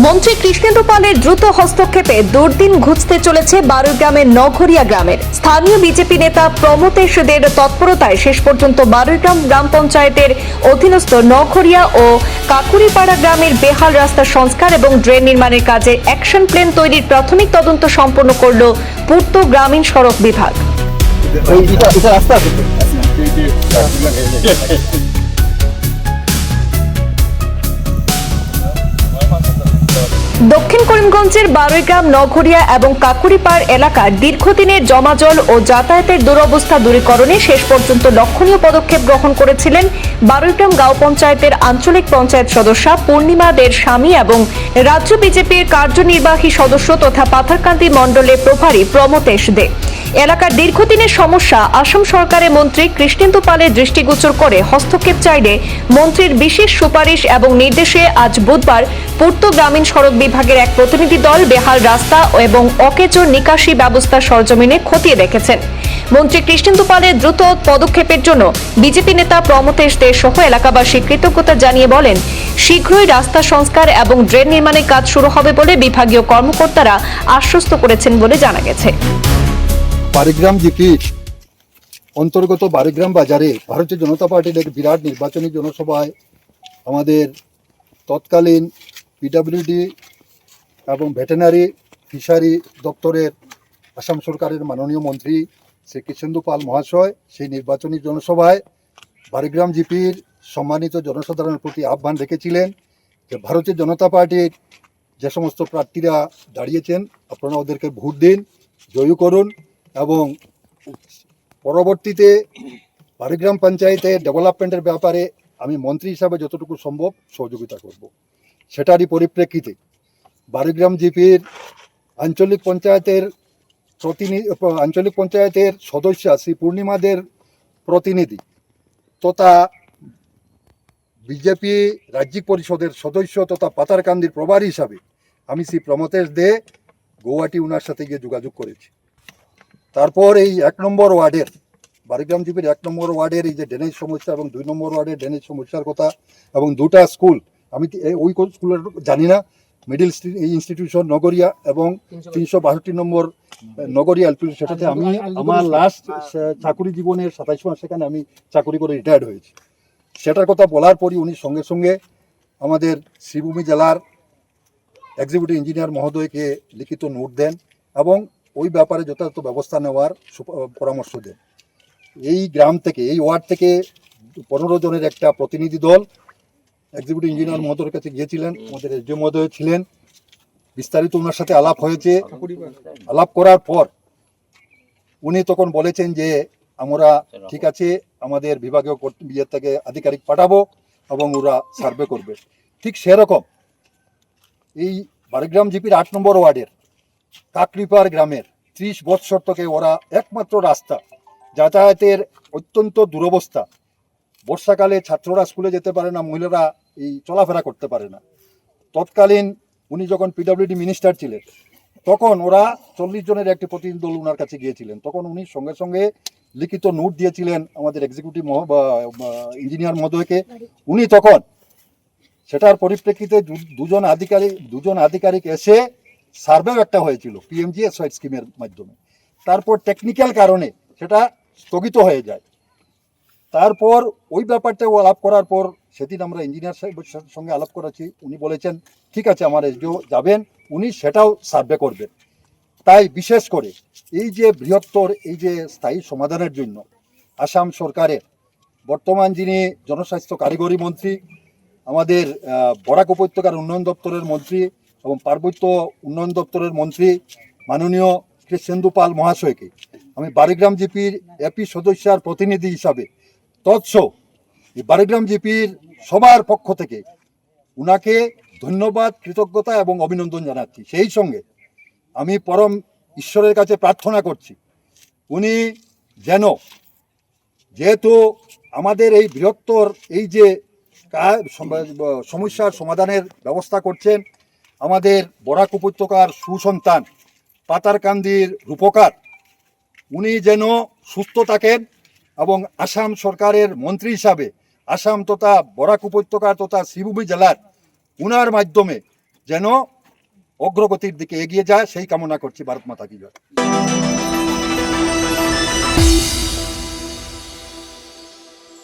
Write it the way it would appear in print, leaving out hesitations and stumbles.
মন্ত্রী কৃষ্ণেন্দু পালের দ্রুত হস্তক্ষেপে দুর্দিন ঘুচতে চলেছে বারুইগ্রামের নঘরিয়া গ্রামের। স্থানীয় বিজেপি নেতা প্রমথেশ দের তৎপরতায় শেষ পর্যন্ত বারুইগ্রাম গ্রাম পঞ্চায়েতের অধীনস্থ নঘরিয়া ও কাকুরিপাড়া গ্রামের বেহাল রাস্তা সংস্কার এবং ড্রেন নির্মাণের কাজে অ্যাকশন প্ল্যান তৈরির প্রাথমিক তদন্ত সম্পন্ন করল পূর্ত গ্রামীণ সড়ক বিভাগ। দক্ষিণ করিমগঞ্জের বারুইগ্রাম, নঘরিয়া এবং কাকুরিপাড় এলাকার দীর্ঘদিনের জমাজল ও যাতায়াতের দুরবস্থা দূরীকরণে শেষ পর্যন্ত লক্ষণীয় পদক্ষেপ গ্রহণ করেছিলেন বারুইগ্রাম গাঁও পঞ্চায়েতের আঞ্চলিক পঞ্চায়েত সদস্যা পূর্ণিমা দের স্বামী এবং রাজ্য বিজেপির কার্যনির্বাহী সদস্য তথা পাথারকান্দি মণ্ডলের প্রভারী প্রমথেশ দে। এলাকার দীর্ঘদিনের সমস্যা আসাম সরকারের মন্ত্রী কৃষ্ণেন্দু পালের দৃষ্টিগোচর করে হস্তক্ষেপ চাইলে মন্ত্রীর বিশেষ সুপারিশ এবং নির্দেশে আজ বুধবার পূর্ত গ্রামীণ সড়ক বিভাগের এক প্রতিনিধি দল বেহাল রাস্তা এবং অকেজো নিকাশি ব্যবস্থা সরজমিনে খতিয়ে দেখেছেন। মন্ত্রী কৃষ্ণেন্দু পালের দ্রুত পদক্ষেপের জন্য বিজেপি নেতা প্রমথেশ দে সহ এলাকাবাসী কৃতজ্ঞতা জানিয়ে বলেন, শীঘ্রই রাস্তা সংস্কার এবং ড্রেন নির্মাণের কাজ শুরু হবে বলে বিভাগীয় কর্মকর্তারা আশ্বস্ত করেছেন বলে জানা গেছে। বারুইগ্রাম জিপির অন্তর্গত বারুইগ্রাম বাজারে ভারতীয় জনতা পার্টির এক বিরাট নির্বাচনী জনসভায় আমাদের তৎকালীন পিডব্লিউডি এবং ভেটেনারি ফিশারি দপ্তরের আসাম সরকারের মাননীয় মন্ত্রী শ্রী কৃষ্ণেন্দু পাল মহাশয় সেই নির্বাচনী জনসভায় বারুইগ্রাম জিপির সম্মানিত জনসাধারণের প্রতি আহ্বান রেখেছিলেন যে ভারতীয় জনতা পার্টির যে সমস্ত প্রার্থীরা দাঁড়িয়েছেন আপনারা ওদেরকে ভোট দিন, জয়ী করুন এবং পরবর্তীতে বারুইগ্রাম পঞ্চায়েতের ডেভেলপমেন্টের ব্যাপারে আমি মন্ত্রী হিসাবে যতটুকু সম্ভব সহযোগিতা করব। সেটারই পরিপ্রেক্ষিতে বারুইগ্রাম জিপির আঞ্চলিক পঞ্চায়েতের সদস্য শ্রী পূর্ণিমাদের প্রতিনিধি তথা বিজেপি রাজ্যিক পরিষদের সদস্য তথা পাতারকান্দির প্রভারী হিসাবে আমি শ্রী প্রমথেশ দে গৌহাটি ওনার সাথে গিয়ে যোগাযোগ করেছি। তারপর এই 1 নম্বর ওয়ার্ডের বারুইগ্রাম জিপির 1 নম্বর ওয়ার্ডের এই যে ড্রেনেজ সমস্যা এবং 2 নম্বর ওয়ার্ডের ড্রেনেজ সমস্যার কথা এবং দুটা স্কুল আমি ওই স্কুলের জানি না, মিডিল ইনস্টিটিউশন নগরিয়া এবং 362 নম্বর নগরিয়া এলপি, সেটাতে আমি আমার লাস্ট চাকুরি জীবনের 27 মাস সেখানে আমি চাকুরি করে রিটায়ার্ড হয়েছি। সেটার কথা বলার পরই উনি সঙ্গে সঙ্গে আমাদের শ্রীভূমি জেলার এক্সিকিউটিভ ইঞ্জিনিয়ার মহোদয়কে লিখিত নোট দেন এবং ওই ব্যাপারে যথাযথ ব্যবস্থা নেওয়ার পরামর্শ দেন। এই গ্রাম থেকে, এই ওয়ার্ড থেকে 15 জনের একটা প্রতিনিধি দল এক্সিকিউটিভ ইঞ্জিনিয়ার মহোদয়ের কাছে গিয়েছিলেন, আমাদের এসডিও মহোদয় ছিলেন, বিস্তারিত ওনার সাথে আলাপ হয়েছে। আলাপ করার পর উনি তখন বলেছেন যে আমরা ঠিক আছে আমাদের বিভাগীয় ইয়ে থেকে আধিকারিক পাঠাবো এবং ওরা সার্ভে করবে। ঠিক সেরকম এই বারুইগ্রাম জিপির 8 নম্বর ওয়ার্ডের কাকরিপাড় গ্রামের 30 বৎসর থেকে ওরা একমাত্র রাস্তা, যাতায়াতের অত্যন্ত দুরবস্থা, বর্ষাকালে ছাত্ররা স্কুলে যেতে পারে না, মহিলারা এই চলাফেরা করতে পারে না। তৎকালীন উনি যখন পিডব্লিউডি মিনিস্টার ছিলেন তখন ওরা 40 জনের একটি প্রতিনিধি দল ওনার কাছে গিয়েছিলেন। তখন উনি সঙ্গে সঙ্গে লিখিত নোট দিয়েছিলেন আমাদের এক্সিকিউটিভ ইঞ্জিনিয়ার মহোদয়কে। উনি তখন সেটার পরিপ্রেক্ষিতে দুজন আধিকারিক এসে সার্ভেও একটা হয়েছিল পিএমজিএসওয়াই স্কিমের মাধ্যমে। তারপর টেকনিক্যাল কারণে সেটা স্থগিত হয়ে যায়। তারপর ওই ব্যাপারটাও আলাপ করার পর সেদিন আমরা ইঞ্জিনিয়ার সাহেবের সঙ্গে আলাপ করেছি, উনি বলেছেন ঠিক আছে আমার এসডিও যাবেন, উনি সেটাও সার্ভে করবেন। তাই বিশেষ করে এই যে বৃহত্তর এই যে স্থায়ী সমাধানের জন্য আসাম সরকারের বর্তমান যিনি জনস্বাস্থ্য কারিগরি মন্ত্রী, আমাদের বরাক উপত্যকার উন্নয়ন দপ্তরের মন্ত্রী এবং পার্বত্য উন্নয়ন দপ্তরের মন্ত্রী মাননীয় কৃষ্ণেন্দু পাল মহাশয়কে আমি বারুইগ্রাম জিপির এপি সদস্যার প্রতিনিধি হিসাবে এই বারুইগ্রাম জিপির সবার পক্ষ থেকে উনাকে ধন্যবাদ, কৃতজ্ঞতা এবং অভিনন্দন জানাচ্ছি। সেই সঙ্গে আমি পরম ঈশ্বরের কাছে প্রার্থনা করছি উনি যেন, যেহেতু আমাদের এই বৃহত্তর এই যে সমস্যার সমাধানের ব্যবস্থা করছেন আমাদের বরাক উপত্যকার সুসন্তান পাতারকান্দির রূপকার, উনি যেন সুস্থ থাকেন এবং আসাম সরকারের মন্ত্রী হিসাবে আসাম তথা বরাক উপত্যকা তথা শ্রীভূমি জেলার উনার মাধ্যমে যেন অগ্রগতির দিকে এগিয়ে যায়, সেই কামনা করছি। ভারত মাতা কি জয়।